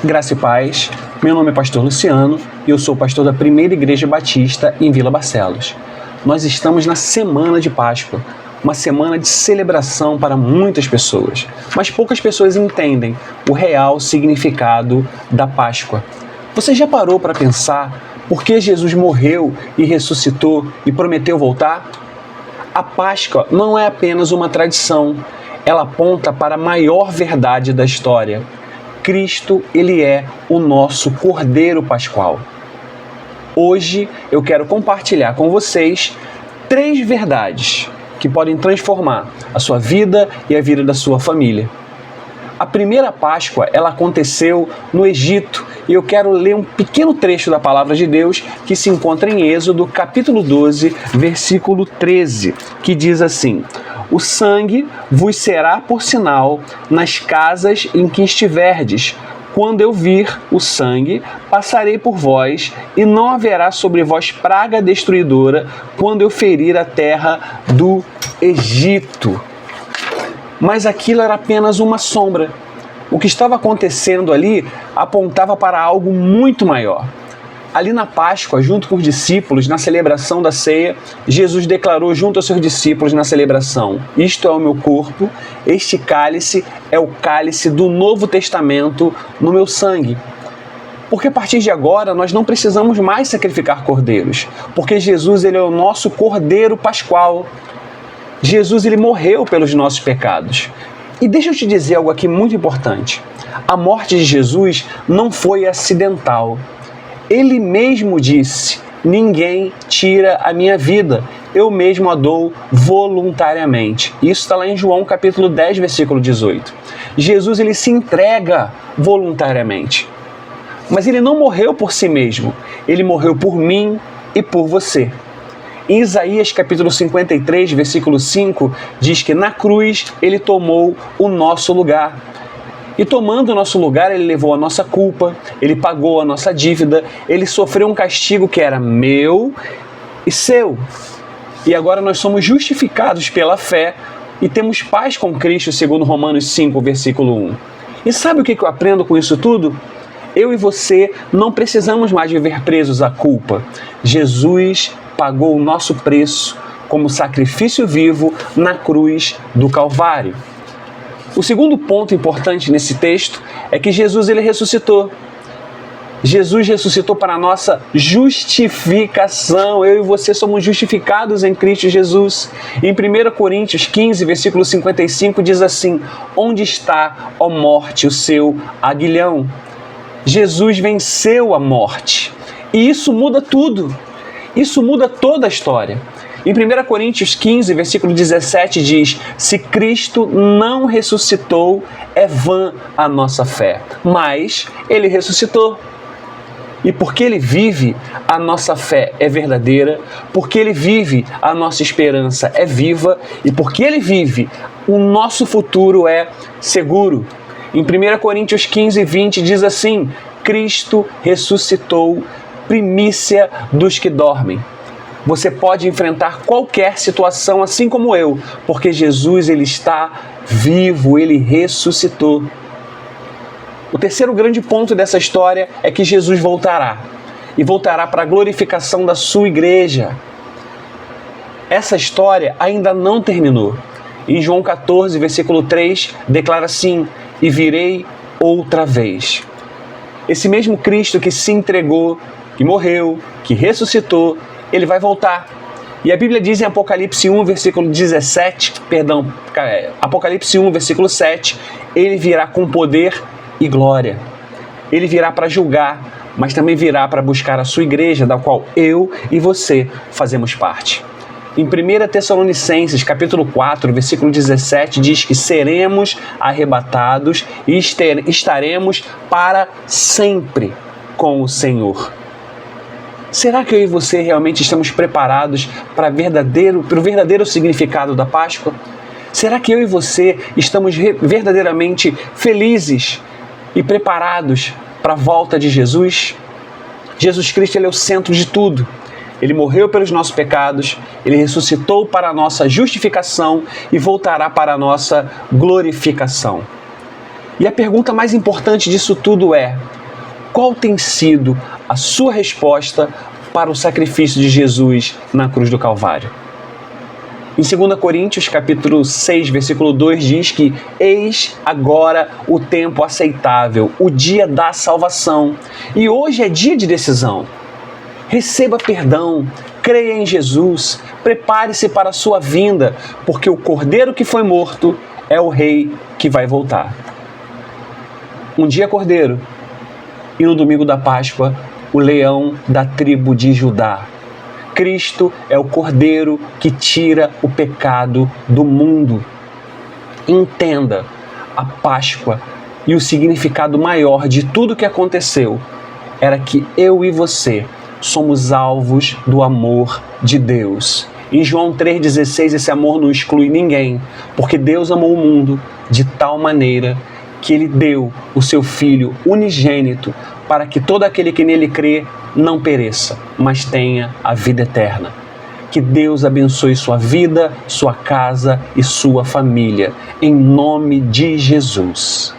Graça e paz, meu nome é Pastor Luciano e eu sou pastor da Primeira Igreja Batista em Vila Barcelos. Nós estamos na Semana de Páscoa, uma semana de celebração para muitas pessoas, mas poucas pessoas entendem o real significado da Páscoa. Você já parou para pensar por que Jesus morreu e ressuscitou e prometeu voltar? A Páscoa não é apenas uma tradição, ela aponta para a maior verdade da história. Cristo, ele é o nosso Cordeiro Pascual. Hoje eu quero compartilhar com vocês 3 verdades que podem transformar a sua vida e a vida da sua família. A primeira Páscoa, ela aconteceu no Egito e eu quero ler um pequeno trecho da Palavra de Deus que se encontra em Êxodo, capítulo 12, versículo 13, que diz assim: o sangue vos será por sinal nas casas em que estiverdes. Quando eu vir o sangue, passarei por vós, e não haverá sobre vós praga destruidora quando eu ferir a terra do Egito. Mas aquilo era apenas uma sombra. O que estava acontecendo ali apontava para algo muito maior. Ali na Páscoa, junto com os discípulos, na celebração da ceia, Jesus declarou junto aos seus discípulos na celebração: isto é o meu corpo, este cálice é o cálice do Novo Testamento no meu sangue. Porque a partir de agora nós não precisamos mais sacrificar cordeiros, porque Jesus, ele é o nosso Cordeiro Pascual. Jesus, ele morreu pelos nossos pecados. E deixa eu te dizer algo aqui muito importante. A morte de Jesus não foi acidental. Ele mesmo disse: ninguém tira a minha vida, eu mesmo a dou voluntariamente. Isso está lá em João capítulo 10, versículo 18. Jesus, ele se entrega voluntariamente. Mas ele não morreu por si mesmo, ele morreu por mim e por você. Em Isaías capítulo 53, versículo 5, diz que na cruz ele tomou o nosso lugar. E tomando o nosso lugar, ele levou a nossa culpa, ele pagou a nossa dívida, ele sofreu um castigo que era meu e seu. E agora nós somos justificados pela fé e temos paz com Cristo, segundo Romanos 5, versículo 1. E sabe o que eu aprendo com isso tudo? Eu e você não precisamos mais viver presos à culpa. Jesus pagou o nosso preço como sacrifício vivo na cruz do Calvário. O segundo ponto importante nesse texto é que Jesus, ele ressuscitou. Jesus ressuscitou para a nossa justificação. Eu e você somos justificados em Cristo Jesus. Em 1 Coríntios 15, versículo 55, diz assim: onde está, ó morte, o seu aguilhão? Jesus venceu a morte. E isso muda tudo. Isso muda toda a história. Em 1 Coríntios 15, versículo 17 diz: se Cristo não ressuscitou, é vã a nossa fé. Mas ele ressuscitou. E porque ele vive, a nossa fé é verdadeira. Porque ele vive, a nossa esperança é viva. E porque ele vive, o nosso futuro é seguro. Em 1 Coríntios 15, 20 diz assim: Cristo ressuscitou, primícia dos que dormem. Você pode enfrentar qualquer situação assim como eu, porque Jesus, ele está vivo, ele ressuscitou. O terceiro grande ponto dessa história é que Jesus voltará, e voltará para a glorificação da sua igreja. Essa história ainda não terminou. Em João 14, versículo 3, declara assim: e virei outra vez. Esse mesmo Cristo que se entregou, que morreu, que ressuscitou, ele vai voltar. E a Bíblia diz em Apocalipse 1, versículo 7, ele virá com poder e glória. Ele virá para julgar, mas também virá para buscar a sua igreja, da qual eu e você fazemos parte. Em 1 Tessalonicenses, capítulo 4, versículo 17, diz que seremos arrebatados e estaremos para sempre com o Senhor. Será que eu e você realmente estamos preparados para o verdadeiro significado da Páscoa? Será que eu e você estamos verdadeiramente felizes e preparados para a volta de Jesus? Jesus Cristo, ele é o centro de tudo. Ele morreu pelos nossos pecados, ele ressuscitou para a nossa justificação e voltará para a nossa glorificação. E a pergunta mais importante disso tudo é: qual tem sido a sua resposta para o sacrifício de Jesus na cruz do Calvário? Em 2 Coríntios, capítulo 6, versículo 2, diz que eis agora o tempo aceitável, o dia da salvação. E hoje é dia de decisão. Receba perdão, creia em Jesus, prepare-se para a sua vinda, porque o Cordeiro que foi morto é o Rei que vai voltar. Um dia Cordeiro e no domingo da Páscoa, o leão da tribo de Judá. Cristo é o Cordeiro que tira o pecado do mundo. Entenda, a Páscoa e o significado maior de tudo que aconteceu era que eu e você somos alvos do amor de Deus. Em João 3,16, esse amor não exclui ninguém, porque Deus amou o mundo de tal maneira que Ele deu o seu Filho unigênito para que todo aquele que nele crê não pereça, mas tenha a vida eterna. Que Deus abençoe sua vida, sua casa e sua família, em nome de Jesus.